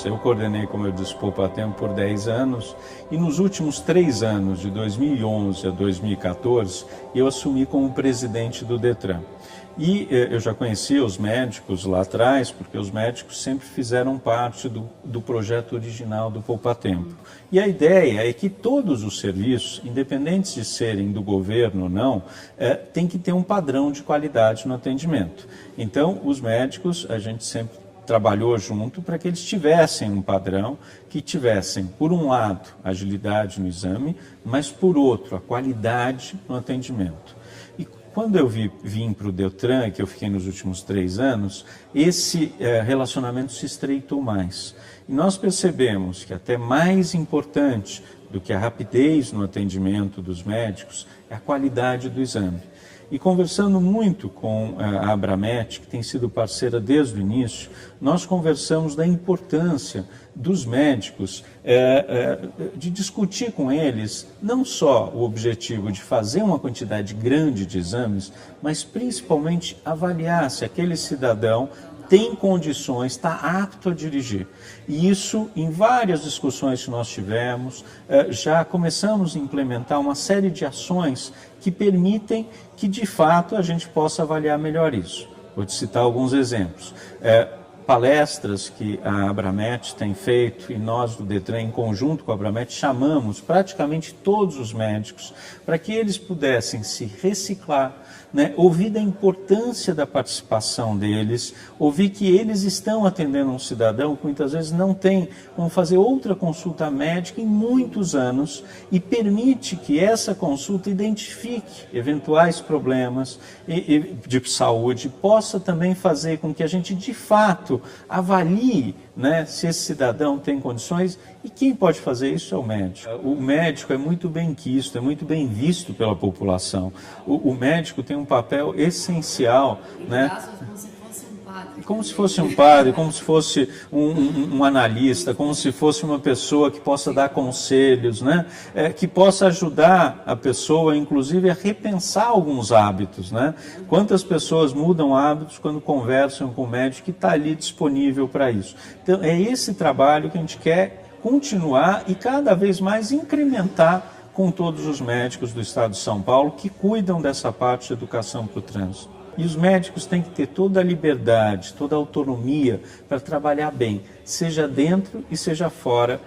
Eu coordenei, como eu disse, o Poupatempo por 10 anos e nos últimos 3 anos, de 2011 a 2014, eu assumi como presidente do Detran. E eu já conhecia os médicos lá atrás, porque os médicos sempre fizeram parte do projeto original do Poupatempo. E a ideia é que todos os serviços, independentes de serem do governo ou não, tem que ter um padrão de qualidade no atendimento. Então, os médicos, a gente sempre trabalhou junto para que eles tivessem um padrão, que tivessem, por um lado, agilidade no exame, mas por outro, a qualidade no atendimento. E quando eu vim para o Detran, que eu fiquei nos últimos 3 anos, esse relacionamento se estreitou mais. E nós percebemos que até mais importante do que a rapidez no atendimento dos médicos é a qualidade do exame. E conversando muito com a Abramet, que tem sido parceira desde o início, nós conversamos da importância dos médicos, de discutir com eles não só o objetivo de fazer uma quantidade grande de exames, mas principalmente avaliar se aquele cidadão tem condições, está apto a dirigir. E isso, em várias discussões que nós tivemos, já começamos a implementar uma série de ações que permitem que, de fato, a gente possa avaliar melhor isso. Vou te citar alguns exemplos. Palestras que a Abramet tem feito e nós do Detran, em conjunto com a Abramet, chamamos praticamente todos os médicos para que eles pudessem se reciclar, né? Ouvir da importância da participação deles, ouvir que eles estão atendendo um cidadão que muitas vezes não tem como fazer outra consulta médica em muitos anos e permite que essa consulta identifique eventuais problemas de saúde, possa também fazer com que a gente de fato avalie, né, se esse cidadão tem condições, e quem pode fazer isso é o médico. O médico é muito bem quisto, é muito bem visto pela população. O médico tem um papel essencial, né? Como se fosse um padre, como se fosse um analista, como se fosse uma pessoa que possa dar conselhos, né? Que possa ajudar a pessoa, inclusive, a repensar alguns hábitos, né? Quantas pessoas mudam hábitos quando conversam com o médico que está ali disponível para isso? Então, é esse trabalho que a gente quer continuar e cada vez mais incrementar com todos os médicos do Estado de São Paulo que cuidam dessa parte de educação para o trânsito. E os médicos têm que ter toda a liberdade, toda a autonomia para trabalhar bem, seja dentro e seja fora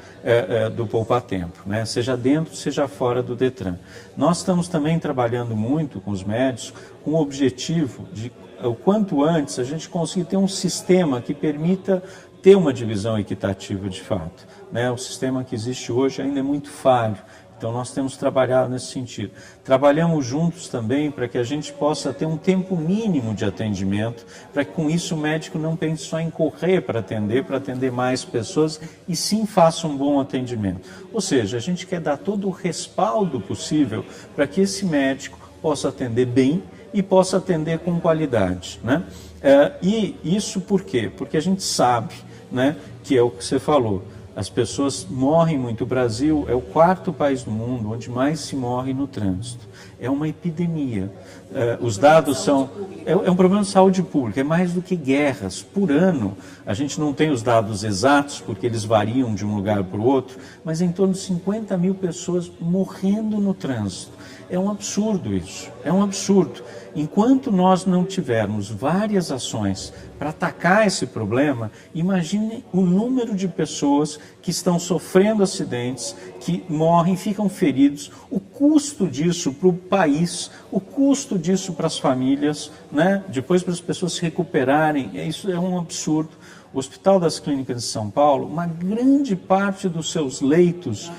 do Poupatempo, né? Seja dentro, seja fora do Detran. Nós estamos também trabalhando muito com os médicos com o objetivo de, o quanto antes, a gente conseguir ter um sistema que permita ter uma divisão equitativa de fato, né? O sistema que existe hoje ainda é muito falho. Então, nós temos trabalhado nesse sentido. Trabalhamos juntos também para que a gente possa ter um tempo mínimo de atendimento, para que com isso o médico não pense só em correr para atender mais pessoas, e sim faça um bom atendimento. Ou seja, a gente quer dar todo o respaldo possível para que esse médico possa atender bem e possa atender com qualidade, né? E isso por quê? Porque a gente sabe, né, que é o que você falou. As pessoas morrem muito. O Brasil é o 4º país do mundo onde mais se morre no trânsito. É uma epidemia. Os dados são... É um problema de saúde pública, é mais do que guerras. Por ano, a gente não tem os dados exatos, porque eles variam de um lugar para o outro, mas em torno de 50 mil pessoas morrendo no trânsito. É um absurdo isso, é um absurdo. Enquanto nós não tivermos várias ações para atacar esse problema, imagine o número de pessoas que estão sofrendo acidentes, que morrem, ficam feridos, o custo disso para o país, o custo disso para as famílias, né? Depois para as pessoas se recuperarem, isso é um absurdo. O Hospital das Clínicas de São Paulo, uma grande parte dos seus leitos,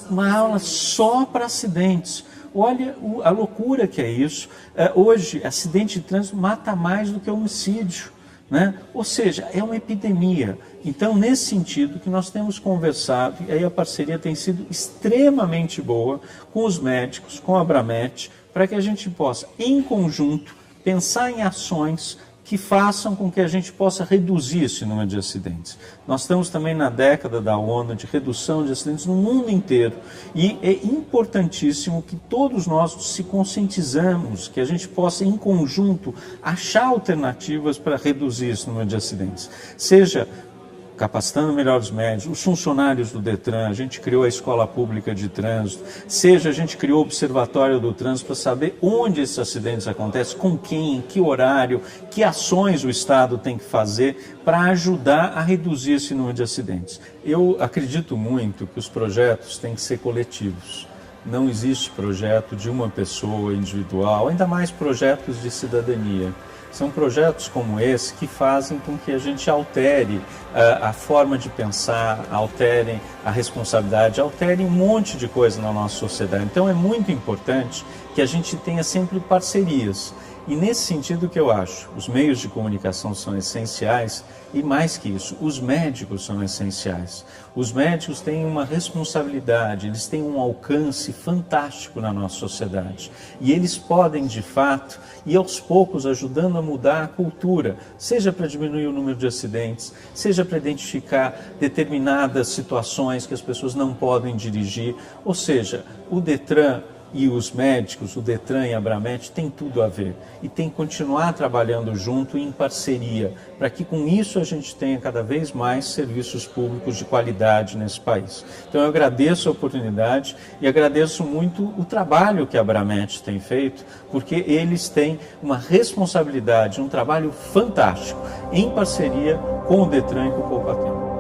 uma ala só para acidentes. Olha a loucura que é isso. Hoje, acidente de trânsito mata mais do que homicídio, né? Ou seja, é uma epidemia. Então, nesse sentido que nós temos conversado, e aí a parceria tem sido extremamente boa com os médicos, com a Abramet, para que a gente possa, em conjunto, pensar em ações que façam com que a gente possa reduzir esse número de acidentes. Nós estamos também na década da ONU de redução de acidentes no mundo inteiro, e é importantíssimo que todos nós se conscientizamos, que a gente possa em conjunto achar alternativas para reduzir esse número de acidentes, seja capacitando melhor os médicos, os funcionários do Detran, a gente criou a Escola Pública de Trânsito, seja a gente criou o Observatório do Trânsito para saber onde esses acidentes acontecem, com quem, em que horário, que ações o Estado tem que fazer para ajudar a reduzir esse número de acidentes. Eu acredito muito que os projetos têm que ser coletivos. Não existe projeto de uma pessoa individual, ainda mais projetos de cidadania. São projetos como esse que fazem com que a gente altere a forma de pensar, altere a responsabilidade, altere um monte de coisa na nossa sociedade. Então é muito importante que a gente tenha sempre parcerias. E nesse sentido que eu acho, os meios de comunicação são essenciais e mais que isso, os médicos são essenciais. Os médicos têm uma responsabilidade, eles têm um alcance fantástico na nossa sociedade. E eles podem, de fato, ir aos poucos ajudando a mudar a cultura, seja para diminuir o número de acidentes, seja para identificar determinadas situações que as pessoas não podem dirigir. Ou seja, o Detran e os médicos, o Detran e a Abramet, tem tudo a ver. E tem que continuar trabalhando junto em parceria, para que com isso a gente tenha cada vez mais serviços públicos de qualidade nesse país. Então eu agradeço a oportunidade e agradeço muito o trabalho que a Abramet tem feito, porque eles têm uma responsabilidade, um trabalho fantástico, em parceria com o Detran e com o Poupatempo.